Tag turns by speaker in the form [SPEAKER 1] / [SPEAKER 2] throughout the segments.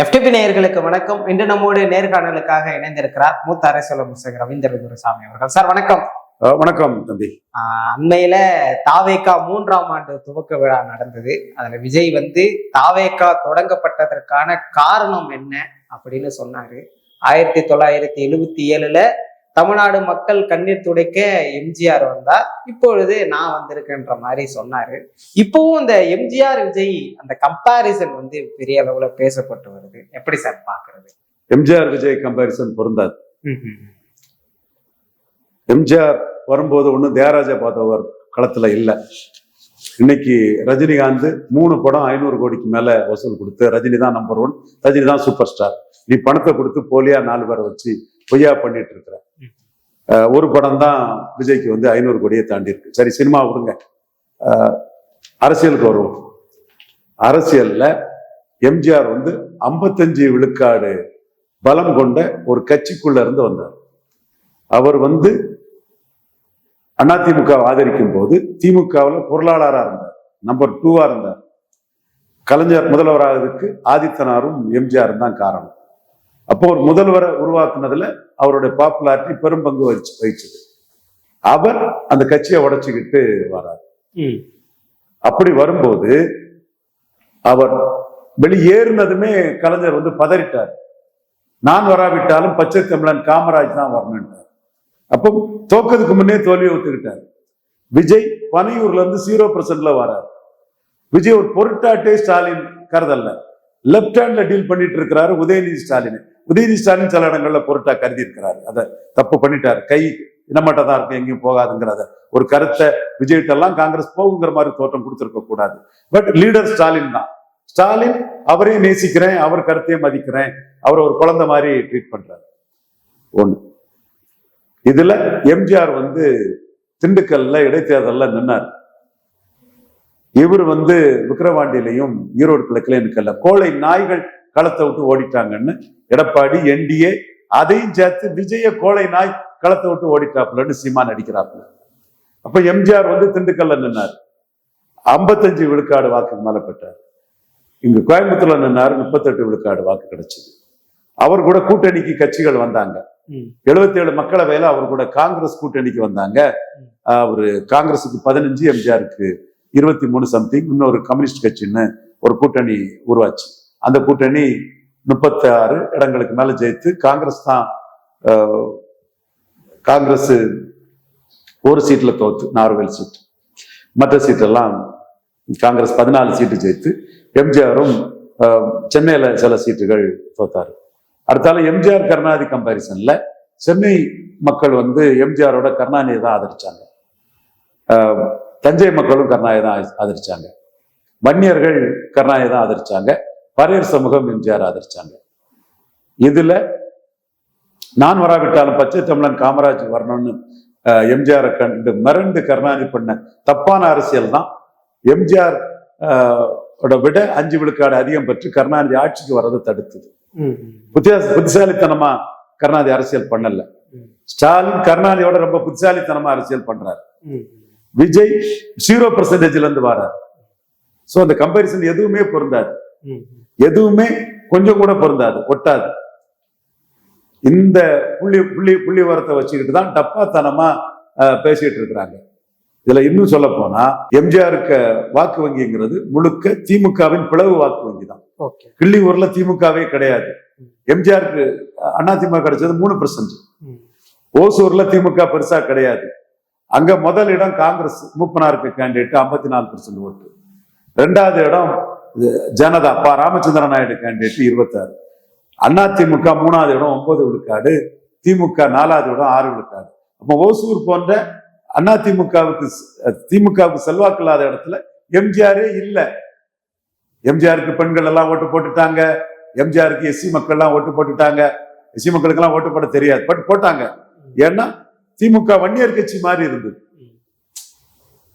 [SPEAKER 1] FTP நேயர்களுக்கு வணக்கம். இன்று நம்மோடு நேர்காணலுக்காக இணைந்திருக்கிறார் மூத்த அரசியல் விமர்சகர் ரவீந்திர துரைசாமி அவர்கள். சார் வணக்கம்.
[SPEAKER 2] வணக்கம் தம்பி.
[SPEAKER 1] அண்மையில தாவேகா 3ஆம் ஆண்டு துவக்க விழா நடந்தது. அதுல விஜய் தாவேகா தொடங்கப்பட்டதற்கான காரணம் என்ன அப்படின்னு சொன்னாரு. 1977ல தமிழ்நாடு மக்கள் கண்ணீர் துடைக்க எம்ஜிஆர் வந்தார், இப்பொழுது நான் வந்திருக்கேன்ற மாதிரி சொன்னாரு. இப்பவும் இந்த எம்ஜிஆர் விஜய் அந்த கம்பாரிசன் பெரிய அளவுல பேசப்பட்டு வருது. எப்படி சார் பாக்குறது?
[SPEAKER 2] எம்ஜிஆர் விஜய் கம்பாரிசன் பொருந்தாது. எம்ஜிஆர் வரும்போது ஒண்ணு தியாகராஜ பாதவர் களத்துல இல்ல. இன்னைக்கு ரஜினிகாந்த் 3 படம் 500 கோடிக்கு மேல வசூல் கொடுத்து ரஜினி தான் நம்பர் 1, ரஜினி தான் சூப்பர் ஸ்டார். நீ பணத்தை கொடுத்து போலியா 4 பேரை வச்சு பொய்யா பண்ணிட்டு இருக்கிற. ஒரு படம் தான் விஜய்க்கு 500 கோடியை தாண்டி இருக்கு. சரி, சினிமா விடுங்க, அரசியலுக்கு வருவோம். அரசியல்ல எம்ஜிஆர் 55 விழுக்காடு பலம் கொண்ட ஒரு கட்சிக்குள்ள இருந்து வந்தார். அவர் அதிமுக ஆதரிக்கும் போது திமுகவில் பொருளாளராக இருந்தார், நம்பர் 2வா இருந்தார். கலைஞர் முதல்வராகிறதுக்கு ஆதித்தனாரும் எம்ஜிஆர் தான் காரணம். அப்போ ஒரு முதல்வரை உருவாக்குனதுல அவருடைய பாப்புலாரிட்டி பெரும் பங்கு வகிச்சது. அவர் அந்த கட்சியை உடைச்சுக்கிட்டு வரார். அப்படி வரும்போது அவர் வெளியேறினதுமே கலைஞர் பதறிட்டார். நான் வராவிட்டாலும் பச்சை தமிழன் காமராஜ் தான் வரணுன்ட்டார். அப்போ தோக்கதுக்கு முன்னே தோல்வியை ஒத்துக்கிட்டார். விஜய் பனையூர்ல 0% வரார். விஜய் ஒரு பொருட்டாட்டே ஸ்டாலின் கருதல்ல, லெப்ட் ஹேண்ட்ல டீல் பண்ணிட்டு இருக்கிறாரு உதயநிதி ஸ்டாலின். உதயநிதி ஸ்டாலின் சில இடங்கள்ல பொருட்டா கருதி இருக்கிறாரு. அதை தப்பு பண்ணிட்டாரு. கை இன்னமட்ட தான் இருக்கு, எங்கேயும் போகாதுங்கிறத ஒரு கருத்தை விஜய்கிட்ட எல்லாம் காங்கிரஸ் போகுங்கிற மாதிரி தோற்றம் கொடுத்துருக்க கூடாது. பட் லீடர் ஸ்டாலின் தான். ஸ்டாலின் அவரையும் நேசிக்கிறேன், அவர் கருத்தையும் மதிக்கிறேன், அவரை ஒரு குழந்தை மாதிரி ட்ரீட் பண்றாரு. ஒண்ணு. இதுல எம்ஜிஆர் திண்டுக்கல்ல இடைத்தேர்தல்ல நின்னார். இவர் விக்கிரவாண்டியிலையும் ஈரோடு கிழக்குல நிக்கல. கோழை நாய்கள் களத்தை விட்டு ஓடிட்டாங்கன்னு எடப்பாடி என்டிஏ அதையும் சேர்த்து விஜய கோழை நாய் களத்தை விட்டு ஓடிட்டாப்புலன்னு சீமான் அடிக்கிறாப்புல. அப்ப எம்ஜிஆர் திண்டுக்கல்ல நின்னார், 55 விழுக்காடு வாக்கு மேல பெற்றார். இங்க கோயம்புத்தூர்ல நின்னாரு, 38 விழுக்காடு வாக்கு கிடைச்சது. அவர் கூட கூட்டணிக்கு கட்சிகள் வந்தாங்க. 77 மக்களவையில அவர் கூட காங்கிரஸ் கூட்டணிக்கு வந்தாங்க. அவரு காங்கிரஸுக்கு 15, எம்ஜிஆருக்கு 23 சம்திங். இன்னொரு கம்யூனிஸ்ட் கட்சின்னு ஒரு கூட்டணி உருவாச்சு. அந்த கூட்டணி 36 இடங்களுக்கு மேல ஜெயித்து காங்கிரஸ் தான் காங்கிரஸ் ஒரு சீட்ல தோத்து, நார்வேல் சீட். மற்ற சீட்டெல்லாம் காங்கிரஸ் 14 சீட்டு ஜெயித்து, எம்ஜிஆரும் சென்னையில சில சீட்டுகள் தோத்தாரு. அடுத்தால எம்ஜிஆர் கருணாநிதி கம்பாரிசன்ல சென்னை மக்கள் எம்ஜிஆரோட கருணாநிதி தான் ஆதரிச்சாங்க. தஞ்சை மக்களும் கருணாநிதி தான் ஆதரிச்சாங்க. வன்னியர்கள் கருணாநிதி தான் ஆதரிச்சாங்க. பரையர் சமூகம் எம்ஜிஆர் ஆதரிச்சாங்க. இதுல நான் வராவிட்டாலும் பச்சை தமிழன் காமராஜ் வரணும்னு எம்ஜிஆரை கண்டு மிரண்டு கருணாநிதி பண்ண தப்பான அரசியல் தான் எம்ஜிஆர் விட 5 விழுக்காடு அதிகம் பெற்று கருணாநிதி ஆட்சிக்கு வர்றதை தடுத்தது. புத்திசாலித்தனமா கருணாநிதி அரசியல் பண்ணல. ஸ்டாலின் கருணாநிதியோட ரொம்ப புத்திசாலித்தனமா அரசியல் பண்றாரு. விஜய் 0% இருந்து வரார். சோ அந்த கம்பாரிசன் எதுவுமே பொருந்தாது, எதுவுமே கொஞ்சம் கூட பொருந்தாது, ஒட்டாது. இந்த புள்ளி வரத்தை வச்சுக்கிட்டு தான் டப்பாத்தனமா பேசிட்டு இருக்கிறாங்க. இதுல இன்னும் சொல்ல போனா எம்ஜிஆருக்கு வாக்கு வங்கிங்கிறது முழுக்க திமுகவின் பிளவு வாக்கு வங்கி தான். கிள்ளியூர்ல திமுகவே கிடையாது. எம்ஜிஆருக்கு அதிமுக கிடைச்சது 3%. ஓசூர்ல திமுக பெருசா கிடையாது. அங்க முதல் இடம் காங்கிரஸ் மூப்பனாருக்கு கேண்டிடேட் 54% ஓட்டு. 2வது இடம் ஜனதா ராமச்சந்திர நாயுடு கேண்டிடேட் 26. அதிமுக 3வது இடம் 9 விழுக்காடு, திமுக 4வது இடம் 6 விழுக்காடு. அப்ப ஓசூர் போன்ற திமுகவுக்கு செல்வாக்கு இல்லாத இடத்துல எம்ஜிஆரே இல்ல. எம்ஜிஆருக்கு பெண்கள் எல்லாம் ஓட்டு போட்டுட்டாங்க. எம்ஜிஆருக்கு எஸ்சி மக்கள் எல்லாம் ஓட்டு போட்டுட்டாங்க. எஸ்சி மக்களுக்கு எல்லாம் ஓட்டு போட தெரியாது, பட் போட்டாங்க. ஏன்னா திமுக வன்னியர் கட்சி மாதிரி இருந்தது,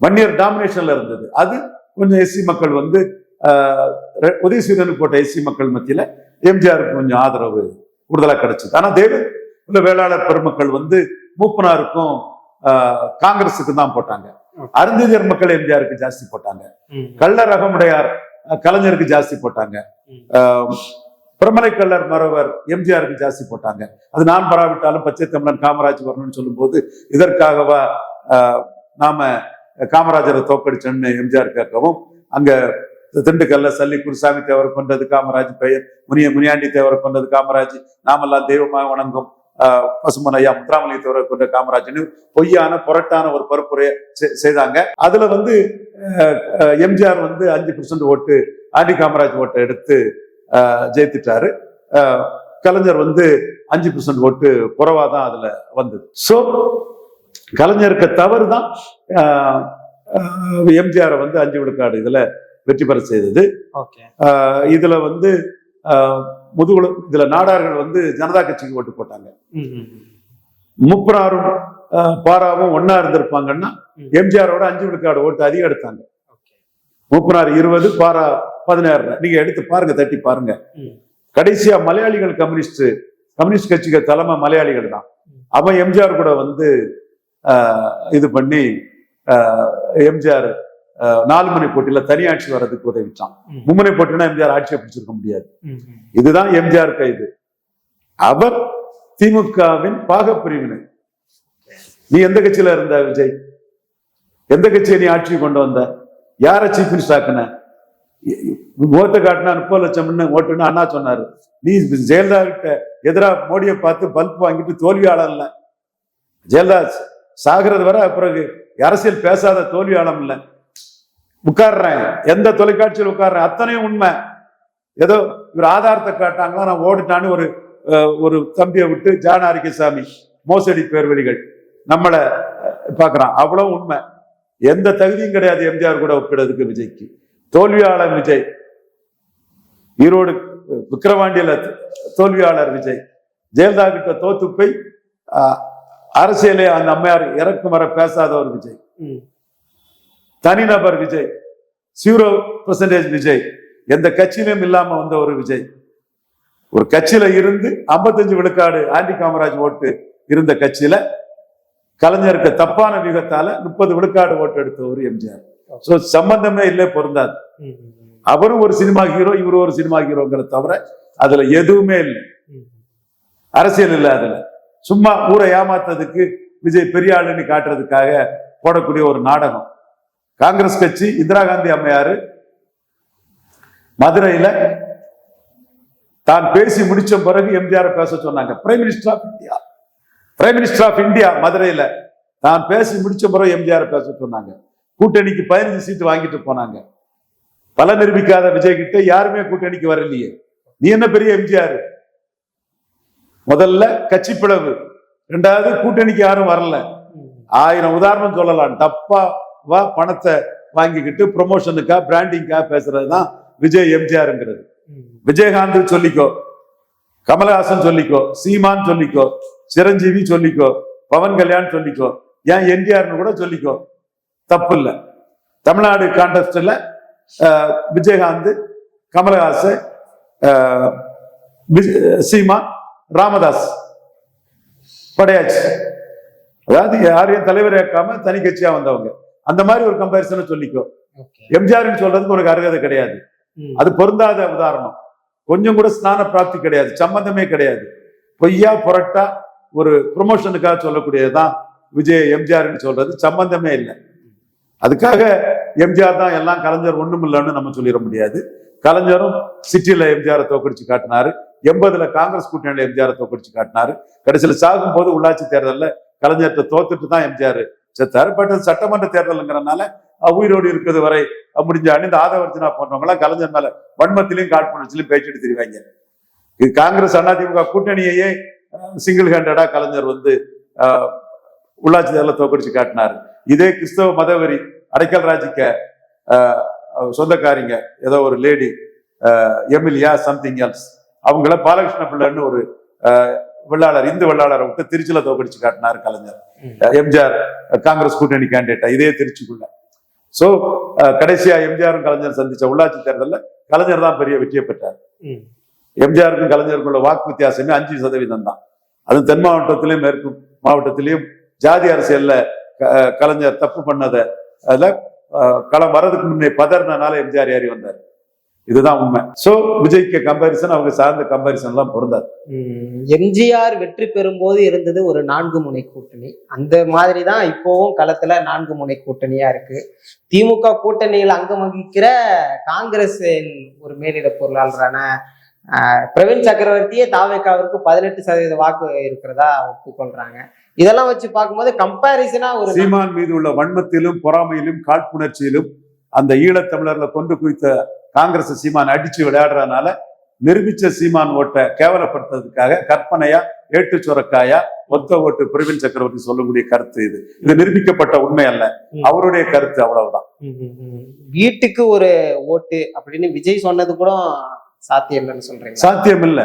[SPEAKER 2] வன்னியர் டாமினேஷன்ல இருந்தது. அது கொஞ்சம் எஸ்சி மக்கள் உதயசூரியனுக்கு போட்ட எஸ்சி மக்கள் மத்தியில எம்ஜிஆருக்கு கொஞ்சம் ஆதரவு கூடுதலா கிடைச்சது. ஆனா வேளாளர் பெருமக்கள் மூப்பனாருக்கும் காங்கிரஸுக்கு தான் போட்டாங்க. அருந்ததியர் மக்கள் எம்ஜிஆருக்கு ஜாஸ்தி போட்டாங்க. கள்ள ரகமுடையார் கலைஞருக்கு ஜாஸ்தி போட்டாங்க. பிரமலைக்கல்லர் மறவர் எம்ஜிஆருக்கு ஜாஸ்தி போட்டாங்க. அது நான் பராவிட்டாலும் பச்சை தமிழன் காமராஜ் வரணும்னு சொல்லும் போது இதற்காகவா நாம காமராஜரை தோக்கடிச்சோன்னு எம்ஜிஆர் கேட்கவும், அங்க திண்டுக்கல்ல சல்லி குருசாமி தேவரை கொண்டது காமராஜ், பெயர் முனியாண்டி தேவரை கொண்டது காமராஜ், நாமெல்லாம் தெய்வமாக வணங்கும் பசுமன் ஐயா முத்துராமலிங்க தேவரை கொண்ட காமராஜ்னு பொய்யான புரட்டான ஒரு பரப்புரையை செய்தாங்க. அதுல எம்ஜிஆர் 5% ஓட்டு ஆண்டி காமராஜ் ஓட்டை எடுத்து ஜெயித்துட்டாரு. கலைஞர் 5% ஓட்டு குறைவாதான் அதுல வந்தது. சோ கலைஞருக்கு தவறு தான் எம்ஜிஆரை 5 விழுக்காடு இதுல வெற்றி பெற செய்தது. இதுல இதுல நாடார்கள் ஜனதா கட்சிக்கு ஓட்டு போட்டாங்க. முப்பனாரும் பாராவும் ஒன்னா இருந்திருப்பாங்கன்னா எம்ஜிஆரோட 5 விழுக்காடு ஓட்டு அதிகம் எடுத்தாங்க. முப்பனார் 20, பாரா 16. நீங்க எடுத்து பாருங்க, தட்டி பாருங்க. கடைசியா மலையாளிகள் கம்யூனிஸ்ட் கட்சிக்கு தலைமை மலையாளிகள் தான். அவன் எம்ஜிஆர் கூட இது பண்ணி எம்ஜிஆர் 4 முனை போட்டியில தனியாட்சி வர்றதுக்கு உதவிச்சான். மும்முனை போட்டினா எம்ஜிஆர் ஆட்சியை பிடிச்சிருக்க முடியாது. இதுதான் எம்ஜிஆர் கைது. அவர் திமுகவின் பாகப்பிரிவினர். நீ எந்த கட்சியில இருந்த விஜய்? எந்த கட்சியை நீ ஆட்சி கொண்டு வந்த? யார சீஃப் மினிஸ்டர் ஆக்குன? ஓட்ட காட்டினா 30 லட்சம் ஓட்டுன்னு அண்ணா சொன்னாரு. நீ ஜெயலலிதா கிட்ட எதிராக மோடியை பார்த்து பல்ப் வாங்கிட்டு தோல்வியாளர் இல்ல. ஜெயலலிதா சாகிறது வரை பிறகு அரசியல் பேசாத தோல்வியாளம் இல்லை. உட்கார்றேன், எந்த தொலைக்காட்சியில் உட்கார்றேன், அத்தனையும் உண்மை. ஏதோ இவர் ஆதாரத்தை காட்டாங்களா, நான் ஓடிட்டான்னு ஒரு தம்பியை விட்டு ஜான ஆரோக்கியசாமி மோசடி பேர்வழிகள் நம்மளை பாக்குறான். அவ்வளவு உண்மை. எந்த தகுதியும் கிடையாது எம்ஜிஆர் கூட ஒப்பிடுறதுக்கு விஜய்க்கு. தோல்வியாளர் விஜய். ஈரோடு விக்கிரவாண்டியில தோல்வியாளர் விஜய். ஜெயலலிதா கிட்ட தோத்து போய் அரசியலே அந்த அம்மையார் இறக்கும் வர பேசாத ஒரு விஜய். தனிநபர் விஜய். 0% விஜய். எந்த கட்சியிலும் இல்லாம வந்த ஒரு விஜய். ஒரு கட்சியில இருந்து 55 விழுக்காடு ஆண்டி காமராஜ் ஓட்டு இருந்த கட்சியில கலைஞருக்கு தப்பான வியூகத்தால 30 விழுக்காடு ஓட்டு எடுத்த ஒரு எம்ஜிஆர். சோ சம்பந்தமே இல்லை, பொருந்தாது. அவரும் ஒரு சினிமா ஹீரோ, இவரும் ஒரு சினிமா ஹீரோங்கிற தவிர அதுல எதுவுமே இல்லை. அரசியல் இல்லை. அதுல சும்மா ஊரை ஏமாத்ததுக்கு விஜய் பெரிய ஆளுன்னு காட்டுறதுக்காக போடக்கூடிய ஒரு நாடகம். காங்கிரஸ் கட்சி இந்திரா காந்தி அம்மையாரு மதுரையில தான் பேசி முடிச்ச பிறகு எம்ஜிஆர் பேச சொன்னாங்க. பிரைம் மினிஸ்டர் ஆஃப் இந்தியா மதுரையில தான் பேசி முடிச்ச பிறகு எம்ஜிஆர் பேச சொன்னாங்க. கூட்டணிக்கு 15 சீட்டு வாங்கிட்டு போனாங்க. பல நிரூபிக்காத விஜய் கிட்ட யாருமே கூட்டணிக்கு வரலையே. நீ என்ன பெரிய எம்ஜிஆர்? முதல்ல கட்சி பிளவு, 2வது கூட்டணிக்கு யாரும் வரல. 1000 உதாரணம் சொல்லலாம். டப்பா பணத்தை வாங்கிக்கிட்டு ப்ரொமோஷனுக்கா பிராண்டிங்கா பேசுறதுதான் விஜய் எம்ஜிஆர்ங்கிறது. விஜயகாந்த் சொல்லிக்கோ, கமலஹாசன் சொல்லிக்கோ, சீமான் சொல்லிக்கோ, சிரஞ்சீவி சொல்லிக்கோ, பவன் கல்யாண் சொல்லிக்கோ, ஏன் என்டிஆர்னு கூட சொல்லிக்கோ, தப்பு இல்லை. தமிழ்நாடு கான்டெஸ்ட்ல விஜயகாந்த், கமலஹாசன், சீமான், ராமதாஸ் படையாச்சு. அதாவது யாரையும் தலைவராக்காம தனி கட்சியா வந்தவங்க. அந்த மாதிரி ஒரு கம்பேரிசனை சொல்லிக்கோ. எம்ஜிஆர் சொல்றதுக்கு உனக்கு அருகதை கிடையாது. அது பொருந்தாத உதாரணம். கொஞ்சம் கூட ஸ்நான பிராப்தி கிடையாது, சம்பந்தமே கிடையாது. பொய்யா புரட்டா ஒரு ப்ரொமோஷனுக்காக சொல்லக்கூடியதுதான் விஜய் எம்ஜிஆர் சொல்றது. சம்பந்தமே இல்லை. அதுக்காக எம்ஜிஆர் தான் எல்லாம், கலைஞர் ஒண்ணும் இல்லைன்னு நம்ம சொல்லிட முடியாது. கலைஞரும் சிட்டியில எம்ஜிஆரை தோக்கடிச்சு காட்டினாரு. 80ல காங்கிரஸ் கூட்டணியில எம்ஜிஆரை தோக்கடிச்சு காட்டினாரு. கடைசியில சாகும் போது உள்ளாட்சி தேர்தலில் கலைஞர்கிட்ட தோத்துட்டு தான் எம்ஜிஆர் செத்தாரு. பட் சட்டமன்ற தேர்தலுங்கிறதுனால உயிரோடு இருக்கிறது வரை முடிஞ்சான்னு இந்த ஆதவர்ஜனா போன்றவங்களாம் கலைஞர் மேல வன்மத்திலையும் காட்புணர்ச்சியிலும் பேசிட்டு தெரிவாங்க. இது காங்கிரஸ் அதிமுக கூட்டணியையே சிங்கிள் ஹேண்டடா கலைஞர் உள்ளாட்சி தேர்தலில் தோக்கடிச்சு காட்டினாரு. இதே கிறிஸ்தவ மதவெறி அடைக்கல் ராஜிக்க சொந்தக்காரிங்க ஏதோ ஒரு லேடி எமிலியா சம்திங் எல்ஸ், அவங்கள பாலகிருஷ்ண பிள்ளைன்னு ஒரு வெள்ளாளர், இந்து வெள்ளாளரை விட்டு திருச்சியில தோக்கடிச்சு காட்டினார் கலைஞர். எம்ஜிஆர் காங்கிரஸ் கூட்டணி கேண்டிடேட்டா இதே திருச்சிக்குள்ள. சோ கடைசியா எம்ஜிஆரும் கலைஞர் சந்திச்ச உள்ளாட்சி தேர்தலில் கலைஞர் தான் பெரிய வெற்றியை பெற்றார். எம்ஜிஆருக்கும் கலைஞருக்குள்ள வாக்கு வித்தியாசமே 5% தான். அது தென் மாவட்டத்திலையும் மேற்கு மாவட்டத்திலையும் ஜாதி அரசியல்ல கலைஞர் தப்பு பண்ணத அதுல களம் வர்றதுக்கு முன்னே பதறினால எம்ஜிஆர் ஏறி வந்தார். இதுதான் உண்மை. சோ விஜய்க்கு கம்பாரிசன் அவங்க சார்ந்த கம்பாரிசன் எல்லாம் பொருந்தாது.
[SPEAKER 1] எம்ஜிஆர் வெற்றி பெறும்போது இருந்தது ஒரு 4 முனை கூட்டணி. அந்த மாதிரி தான் இப்போவும் களத்துல 4 முனை கூட்டணியா இருக்கு. திமுக கூட்டணியில் அங்கம் வகிக்கிற காங்கிரஸ் ஒரு மேலிட பொருளாளரான பிரவீன் சக்கரவர்த்தியே தாவேகாவிற்கு 18% வாக்கு இருக்கிறதா ஒப்புக்கொள்றாங்க. இதெல்லாம் வச்சு பார்க்கும்போது கம்பாரிசனா ஒரு
[SPEAKER 2] சீமான் மீது உள்ள வன்மத்திலும் பொறாமையிலும் காழ்ப்புணர்ச்சியிலும் அந்த ஈழத்தமிழர்ல கொண்டு குவித்த காங்கிரஸ் சீமான் அடிச்சு விளையாடுறதுனால நிரூபிச்ச சீமான் ஓட்டை கேவலப்படுத்துறதுக்காக கற்பனையா ஏட்டு சுரக்காயா ஒத்த ஓட்டு பிரவீன் சக்கரவர்த்தி சொல்லக்கூடிய கருத்து இது நிரூபிக்கப்பட்ட உண்மை அல்ல, அவருடைய கருத்து, அவ்வளவுதான்.
[SPEAKER 1] வீட்டுக்கு ஒரு ஓட்டு அப்படின்னு விஜய் சொன்னது கூட சாத்தியம் இல்லைன்னு சொல்றீங்க? சாத்தியம்
[SPEAKER 2] இல்ல.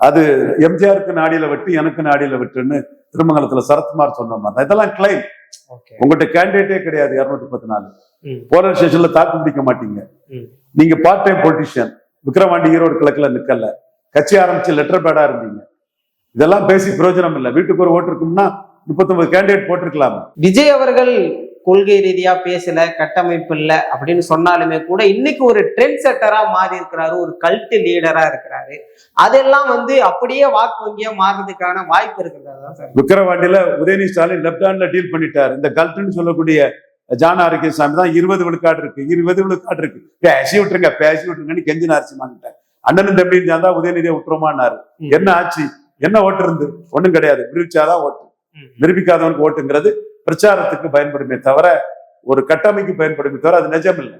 [SPEAKER 2] அது எம்ஜிஆருக்கு நாடியில விட்டு எனக்கு நாடியில விட்டுன்னு திருமங்கலத்துல சரத்குமார் சொன்ன மாதிரி இதெல்லாம் கிளைம். உங்கள்கிட்ட கேண்டிடேட்டே கிடையாது. 214 போலீஸ் ஸ்டேஷன்ல தாக்கு பிடிக்க மாட்டீங்க. நீங்க part time politician. Vikravandi Erode கிழக்குல நிக்கல, கட்சி ஆரம்பிச்சு லெட்டர் பேடா இருந்தீங்க. இதெல்லாம் பேசி பிரயோஜனம் இல்லை. வீட்டுக்கு ஒரு ஓட்டு இருக்கும்னா 39 கேண்டிடேட் போட்டிருக்கலாம்.
[SPEAKER 1] விஜய் அவர்கள் கொள்கை ரீதியா பேசல, கட்டமைப்பு இல்லை அப்படின்னு சொன்னாலுமே கூட இன்னைக்கு ஒரு ட்ரெண்ட் செட்டரா மாறி இருக்கிறாரு, ஒரு கல்ட் லீடரா இருக்கிறாரு. அதெல்லாம் அப்படியே வாக்கு வங்கியா மாறுறதுக்கான வாய்ப்பு இருக்கிறதா சார்?
[SPEAKER 2] விக்கிரவாண்டியில உதயநிதி ஸ்டாலின் லெப்ட் ஹேண்ட்ல டீல் பண்ணிட்டாரு. இந்த கல்ட்னு சொல்லக்கூடிய ஜான ஆரோக்கியசாமி தான் 20 விழுக்காடு இருக்கு, 20 விழுக்காடு இருக்கு, பேசி விட்டுருங்கன்னு கெஞ்சி நாரிச்சு வாங்கிட்டேன். அண்ணனும் தம்பியும் சேர்ந்தா உதயநிதியை விட்டுருமான்னாரு. என்ன ஆச்சு? என்ன ஓட்டு இருந்து? ஒண்ணும் கிடையாது. நிரூபிச்சாதான் ஓட்டு. நிரூபிக்காதவனுக்கு ஓட்டுங்கிறது பிரச்சாரத்துக்கு பயன்படுமே தவிர ஒரு கட்டமைக்கு பயன்படுமே தவிர அது நிஜம் இல்லை.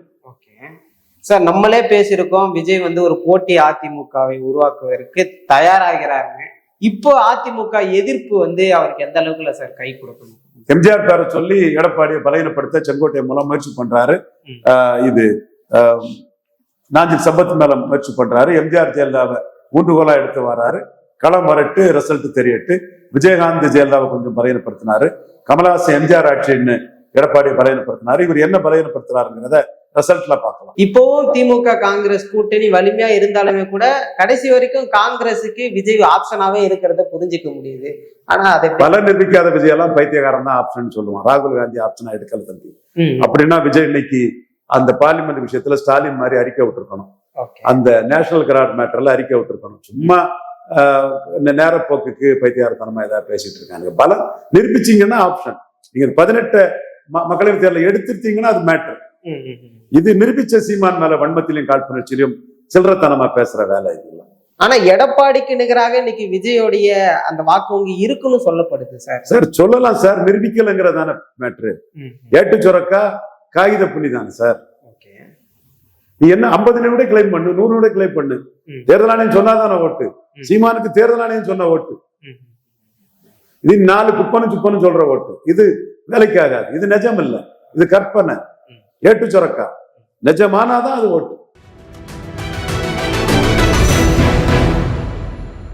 [SPEAKER 1] சார், நம்மளே பேசியிருக்கோம், விஜய் ஒரு போட்டி அதிமுகவை உருவாக்குவதற்கு தயாராகிறாங்க. இப்போ அதிமுக எதிர்ப்பு அவருக்கு எந்த அளவுக்குல சார் கை கொடுக்கணும்?
[SPEAKER 2] எம்ஜிஆர் பேரை சொல்லி எடப்பாடியை பலகீனப்படுத்த செங்கோட்டை மூலம் முயற்சி பண்றாரு. இது நாஞ்சில் சம்பத் மேல முயற்சி பண்றாரு. எம்ஜிஆர் ஜெயலலிதாவை ஊன்றுகோலா எடுத்து வராரு. களம் வரட்டு, ரிசல்ட் தெரியட்டு. விஜயகாந்த் ஜெயலலிதாவை கொஞ்சம் பலகீனப்படுத்தினாரு. கமலஹாசன் எம்ஜிஆர் ஆட்சின்னு எடப்பாடியை பலகீனப்படுத்தினாரு. இவர் என்ன பலகீனப்படுத்துறாருங்கிறத ரிசல்ட்ல பார்க்கலாம்.
[SPEAKER 1] இப்போவும் திமுக காங்கிரஸ் கூட்டணி வலிமையா இருந்தாலுமே கூட கடைசி வரைக்கும் காங்கிரஸுக்கு விஜய் ஆப்ஷனாவே இருக்கிறத புரிஞ்சுக்க முடியுது. ஆனா அதை
[SPEAKER 2] பல நிரூபிக்காத விஜய் எல்லாம் பைத்தியகாரன் தான் ஆப்ஷன் சொல்லுவான். ராகுல் காந்தி ஆப்ஷனா எடுக்கல தம்பி. அப்படின்னா விஜய் இன்னைக்கு அந்த பார்லிமெண்ட் விஷயத்துல ஸ்டாலின் மாதிரி அறிக்கை விட்டுருக்கணும். அந்த நேஷனல் கிராட் மேட்டர்ல அறிக்கை விட்டுருக்கணும். சும்மா இந்த நேரப்போக்குக்கு பைத்தியாரத்தனமா ஏதாவது பேசிட்டு இருக்காங்க. பலம் நிரூபிச்சீங்கன்னா ஆப்ஷன். நீங்க 18 மக்களவை தேர்தல் எடுத்துட்டீங்கன்னா அது மேட்டர். இது நிரூபிச்ச சீமான் மேல வன்மத்திலையும் காழ்ப்புணர்ச்சியிலும் சில்லறத்தனமா பேசுற வேலை இதெல்லாம்.
[SPEAKER 1] ஆனா எடப்பாடிக்கு நிகராக இன்னைக்கு விஜயோடைய அந்த வாக்கு வங்கி இருக்குன்னு சொல்லப்படுது சார்.
[SPEAKER 2] சார் சொல்லலாம் சார், நிரூபிக்கலங்கிறதான மேட்ரு. ஏட்டு சுரக்கா காகித புள்ளி தானே சார். நீ என்ன 50 நிமிடம் கிளைம் பண்ணு, 100 நிமிடம் கிளைம் பண்ணு. தேர்தல் ஆணையம் சொன்னாதான ஓட்டு. சீமானுக்கு தேர்தல் ஆணையம் சொன்ன ஓட்டு. இது 4 குப்பன்னு சொல்ற ஓட்டு. இது வேலைக்கு ஆகாது. இது நிஜம் இல்ல, இது கற்பனை. ஏட்டு சுரக்கா நிஜமானாதான் அது ஓட்டு.